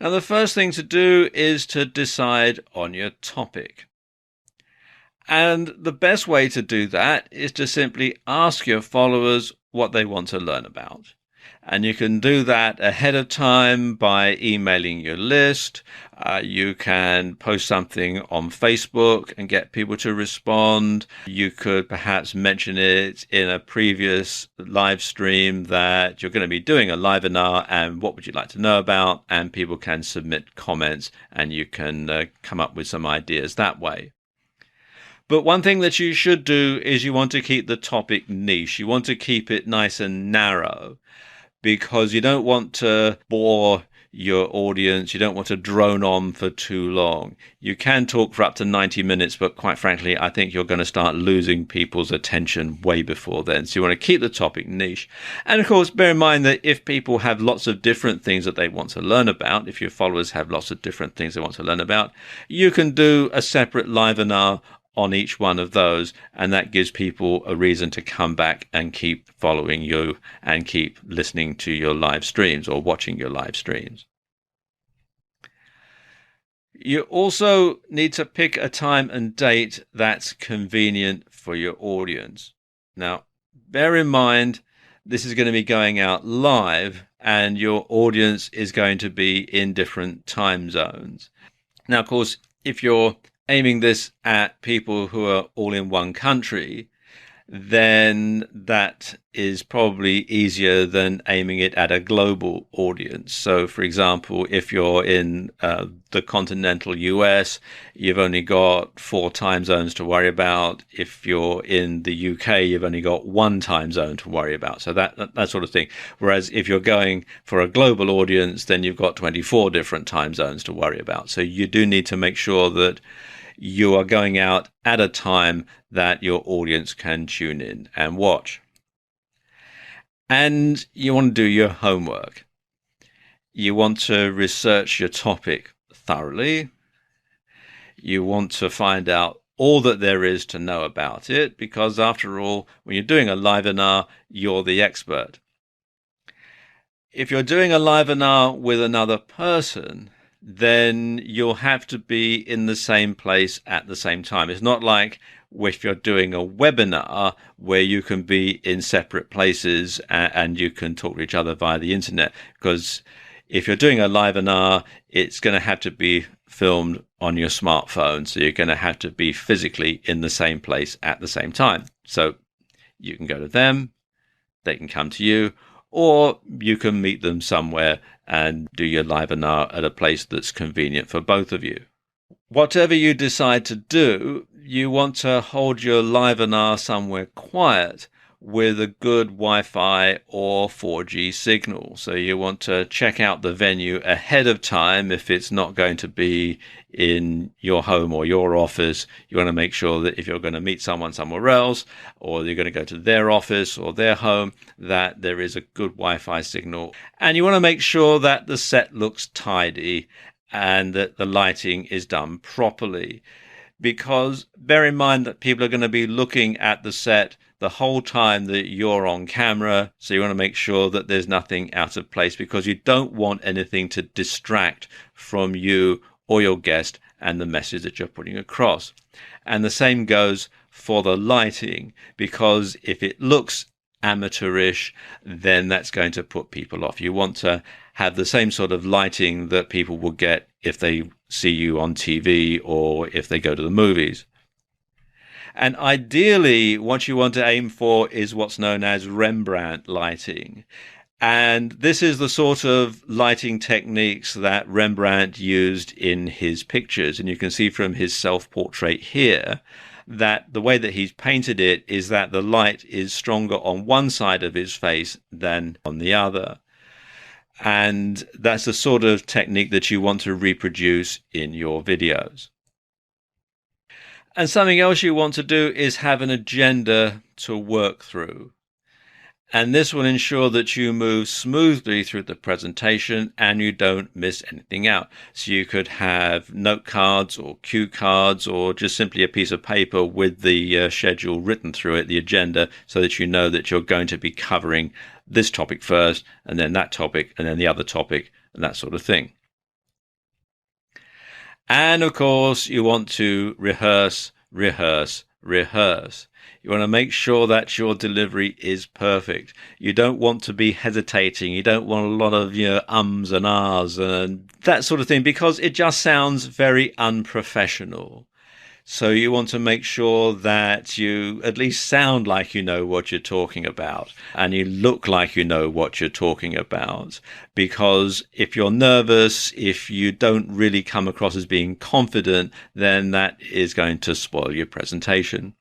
Now, the first thing to do is to decide on your topic. And the best way to do that is to simply ask your followers what they want to learn about. And you can do that ahead of time by emailing your list. You can post something on Facebook and get people to respond. You could perhaps mention it in a previous live stream that you're going to be doing a livenar and what would you like to know about, and people can submit comments and you can come up with some ideas that way. But one thing that you should do is you want to keep the topic niche. You want to keep it nice and narrow, because you don't want to bore your audience. You don't want to drone on for too long. You can talk for up to 90 minutes, but quite frankly, I think you're going to start losing people's attention way before then. So you want to keep the topic niche. And of course, bear in mind that if people have lots of different things that they want to learn about, if your followers have lots of different things they want to learn about, you can do a separate livenar on each one of those, and that gives people a reason to come back and keep following you and keep listening to your live streams or watching your live streams. You also need to pick a time and date that's convenient for your audience. Now, bear in mind, this is going to be going out live and your audience is going to be in different time zones. Now, of course, if you're aiming this at people who are all in one country, then that is probably easier than aiming it at a global audience. So, for example, if you're in the continental US, you've only got 4 time zones to worry about. If you're in the UK, you've only got 1 time zone to worry about. So that sort of thing. Whereas if you're going for a global audience, then you've got 24 different time zones to worry about. So you do need to make sure that you are going out at a time that your audience can tune in and watch. And you want to do your homework. You want to research your topic thoroughly. You want to find out all that there is to know about it, because after all, when you're doing a livenar, you're the expert. If you're doing a livenar with another person, then you'll have to be in the same place at the same time. It's not like if you're doing a webinar where you can be in separate places and you can talk to each other via the internet, because if you're doing a livenar, it's going to have to be filmed on your smartphone. So you're going to have to be physically in the same place at the same time. So you can go to them, they can come to you, or you can meet them somewhere and do your livenar at a place that's convenient for both of you. Whatever you decide to do, you want to hold your livenar somewhere quiet with a good Wi-Fi or 4G signal. So you want to check out the venue ahead of time. If it's not going to be in your home or your office, you want to make sure that if you're going to meet someone somewhere else, or you're going to go to their office or their home, that there is a good Wi-Fi signal. And you want to make sure that the set looks tidy and that the lighting is done properly. Because bear in mind that people are going to be looking at the set the whole time that you're on camera. So you want to make sure that there's nothing out of place, because you don't want anything to distract from you or your guest and the message that you're putting across. And the same goes for the lighting, because if it looks amateurish, then that's going to put people off. You want to have the same sort of lighting that people will get if they see you on TV or if they go to the movies. And ideally, what you want to aim for is what's known as Rembrandt lighting. And this is the sort of lighting techniques that Rembrandt used in his pictures. And you can see from his self-portrait here that the way that he's painted it is that the light is stronger on one side of his face than on the other. And that's the sort of technique that you want to reproduce in your videos. And something else you want to do is have an agenda to work through. And this will ensure that you move smoothly through the presentation and you don't miss anything out. So you could have note cards or cue cards or just simply a piece of paper with the schedule written through it, the agenda, so that you know that you're going to be covering this topic first and then that topic and then the other topic and that sort of thing. And of course, you want to rehearse, rehearse, rehearse. You want to make sure that your delivery is perfect. You don't want to be hesitating. You don't want a lot of ums and ahs and that sort of thing, because it just sounds very unprofessional. So you want to make sure that you at least sound like you know what you're talking about and you look like you know what you're talking about. Because if you're nervous, if you don't really come across as being confident, then that is going to spoil your presentation.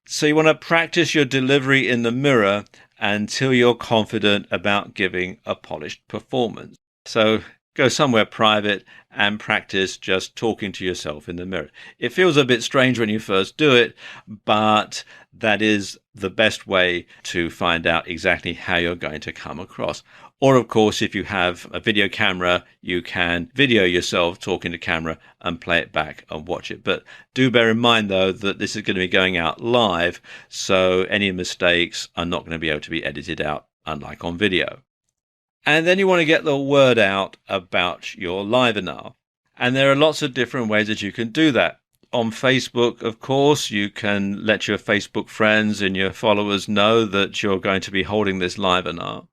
So you want to practice your delivery in the mirror until you're confident about giving a polished performance. So go somewhere private and practice just talking to yourself in the mirror. It feels a bit strange when you first do it, but that is the best way to find out exactly how you're going to come across. Or, of course, if you have a video camera, you can video yourself talking to camera and play it back and watch it. But do bear in mind, though, that this is going to be going out live, so any mistakes are not going to be able to be edited out, unlike on video. And then you want to get the word out about your Livenar. And there are lots of different ways that you can do that. On Facebook, of course, you can let your Facebook friends and your followers know that you're going to be holding this Livenar.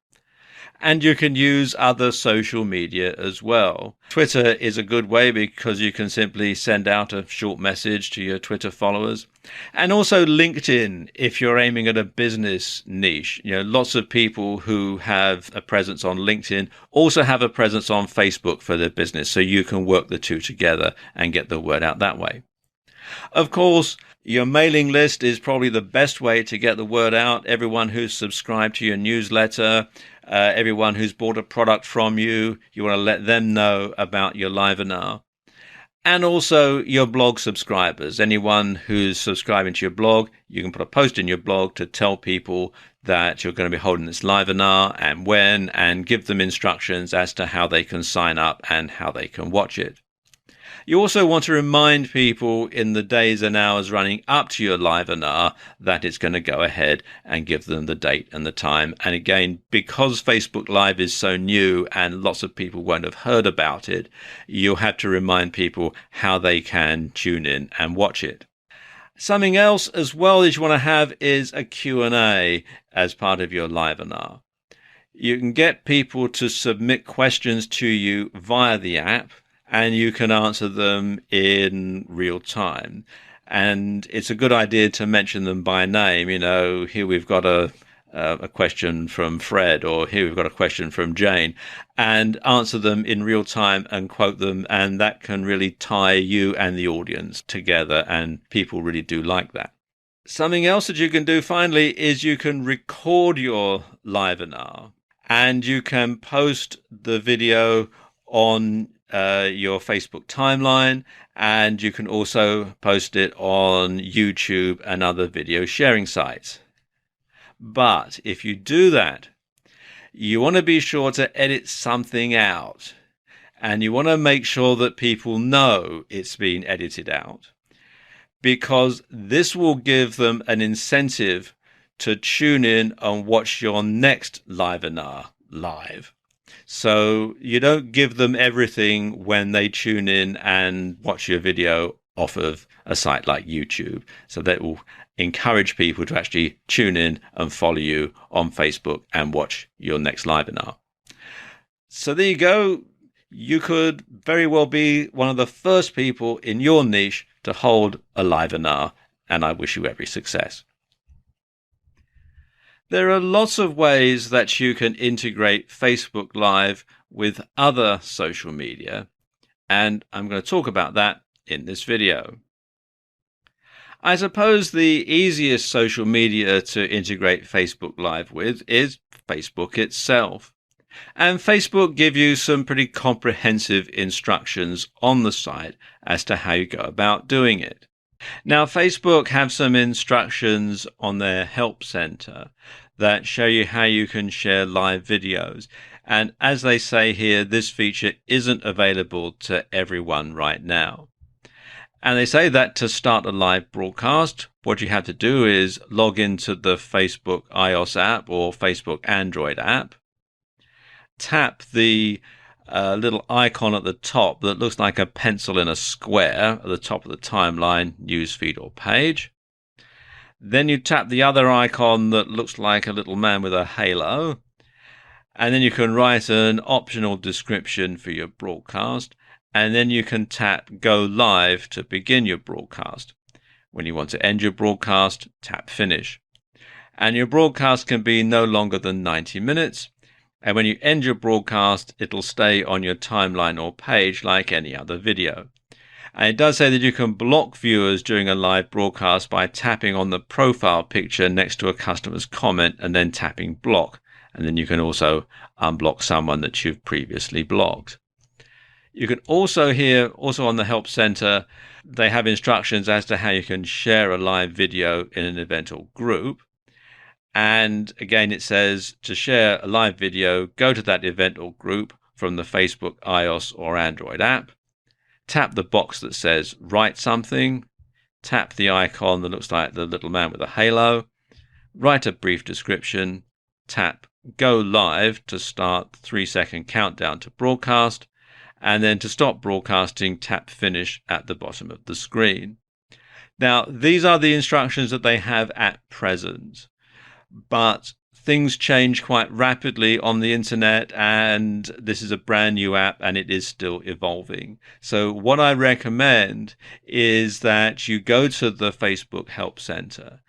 And you can use other social media as well. Twitter is a good way because you can simply send out a short message to your Twitter followers. And also LinkedIn, if you're aiming at a business niche. Lots of people who have a presence on LinkedIn also have a presence on Facebook for their business. So you can work the two together and get the word out that way. Of course, your mailing list is probably the best way to get the word out. Everyone who's subscribed to your newsletter, everyone who's bought a product from you, you want to let them know about your Livenar. And also your blog subscribers. Anyone who's subscribing to your blog, you can put a post in your blog to tell people that you're going to be holding this Livenar and when, and give them instructions as to how they can sign up and how they can watch it. You also want to remind people in the days and hours running up to your Livenar that it's going to go ahead and give them the date and the time. And again, because Facebook Live is so new and lots of people won't have heard about it, you'll have to remind people how they can tune in and watch it. Something else as well that you want to have is a Q&A as part of your Livenar. You can get people to submit questions to you via the app, and you can answer them in real time. And it's a good idea to mention them by name. Here we've got a question from Fred, or here we've got a question from Jane, and answer them in real time and quote them. And that can really tie you and the audience together. And people really do like that. Something else that you can do finally is you can record your Livenar, and you can post the video on your Facebook timeline, and you can also post it on YouTube and other video sharing sites. But if you do that, you want to be sure to edit something out, and you want to make sure that people know it's been edited out, because this will give them an incentive to tune in and watch your next Livenar live. So you don't give them everything when they tune in and watch your video off of a site like YouTube. So that will encourage people to actually tune in and follow you on Facebook and watch your next Livenar. So there you go. You could very well be one of the first people in your niche to hold a Livenar, and I wish you every success. There are lots of ways that you can integrate Facebook Live with other social media, and I'm going to talk about that in this video. I suppose the easiest social media to integrate Facebook Live with is Facebook itself. And Facebook give you some pretty comprehensive instructions on the site as to how you go about doing it. Now, Facebook have some instructions on their help center that show you how you can share live videos. And as they say here, this feature isn't available to everyone right now. And they say that to start a live broadcast, what you have to do is log into the Facebook iOS app or Facebook Android app. Tap the little icon at the top that looks like a pencil in a square at the top of the timeline, newsfeed or page. Then you tap the other icon that looks like a little man with a halo. And then you can write an optional description for your broadcast. And then you can tap Go Live to begin your broadcast. When you want to end your broadcast, tap Finish. And your broadcast can be no longer than 90 minutes. And when you end your broadcast, it'll stay on your timeline or page like any other video. And it does say that you can block viewers during a live broadcast by tapping on the profile picture next to a customer's comment and then tapping block. And then you can also unblock someone that you've previously blocked. You can also on the Help Center, they have instructions as to how you can share a live video in an event or group. And again, it says to share a live video, go to that event or group from the Facebook iOS or Android app. Tap the box that says write something. Tap the icon that looks like the little man with a halo. Write a brief description. Tap Go Live to start the 3-second countdown to broadcast. And then to stop broadcasting, tap Finish at the bottom of the screen. Now, these are the instructions that they have at present. But things change quite rapidly on the internet, and this is a brand new app and it is still evolving. So what I recommend is that you go to the Facebook Help Center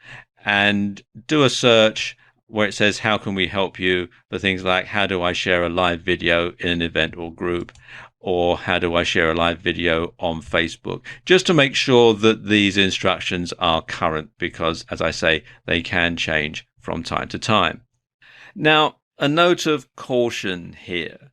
and do a search where it says, how can we help you, for things like, how do I share a live video in an event or group? Or how do I share a live video on Facebook? Just to make sure that these instructions are current, because as I say, they can change from time to time. Now, a note of caution here.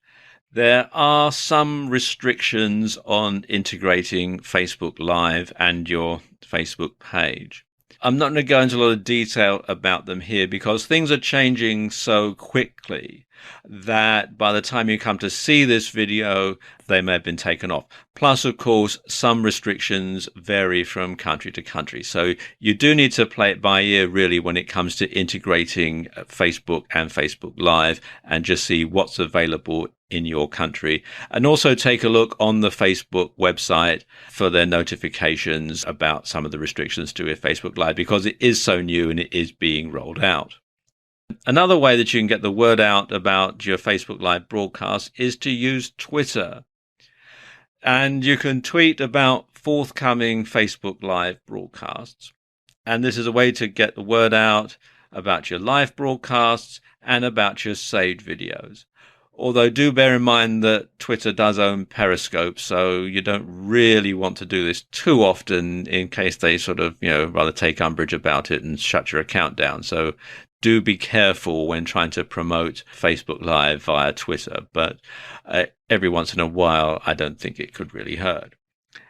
There are some restrictions on integrating Facebook Live and your Facebook page. I'm not going to go into a lot of detail about them here because things are changing so quickly that by the time you come to see this video, they may have been taken off. Plus, of course, some restrictions vary from country to country. So you do need to play it by ear, really, when it comes to integrating Facebook and Facebook Live and just see what's available in your country. And also take a look on the Facebook website for their notifications about some of the restrictions to Facebook Live, because it is so new and it is being rolled out. Another way that you can get the word out about your Facebook Live broadcast is to use Twitter. And you can tweet about forthcoming Facebook Live broadcasts. And this is a way to get the word out about your live broadcasts and about your saved videos. Although do bear in mind that Twitter does own Periscope, so you don't really want to do this too often in case they sort of, rather take umbrage about it and shut your account down. So do be careful when trying to promote Facebook Live via Twitter, but every once in a while, I don't think it could really hurt.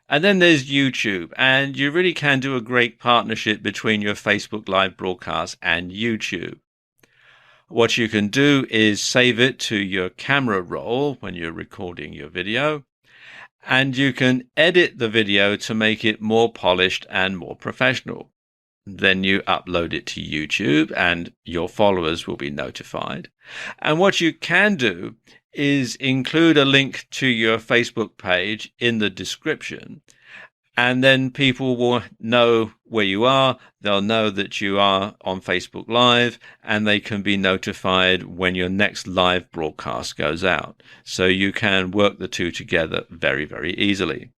And then there's YouTube, and you really can do a great partnership between your Facebook Live broadcast and YouTube. What you can do is save it to your camera roll when you're recording your video, and you can edit the video to make it more polished and more professional. Then you upload it to YouTube and your followers will be notified. And what you can do is include a link to your Facebook page in the description. And then people will know where you are. They'll know that you are on Facebook Live, and they can be notified when your next live broadcast goes out. So you can work the two together very, very easily.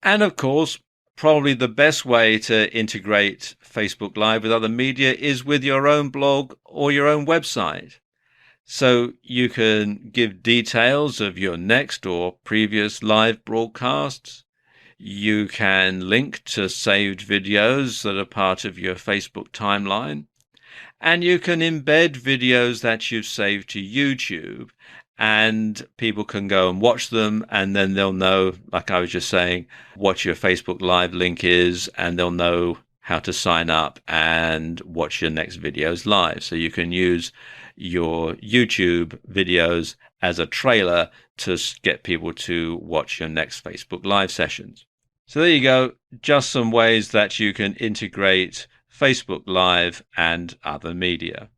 And of course, probably the best way to integrate Facebook Live with other media is with your own blog or your own website. So you can give details of your next or previous live broadcasts. You can link to saved videos that are part of your Facebook timeline. And you can embed videos that you've saved to YouTube, and people can go and watch them, and then they'll know, like I was just saying, what your Facebook Live link is, and they'll know how to sign up and watch your next videos live. So you can use your YouTube videos as a trailer to get people to watch your next Facebook Live sessions. So there you go, just some ways that you can integrate Facebook Live and other media.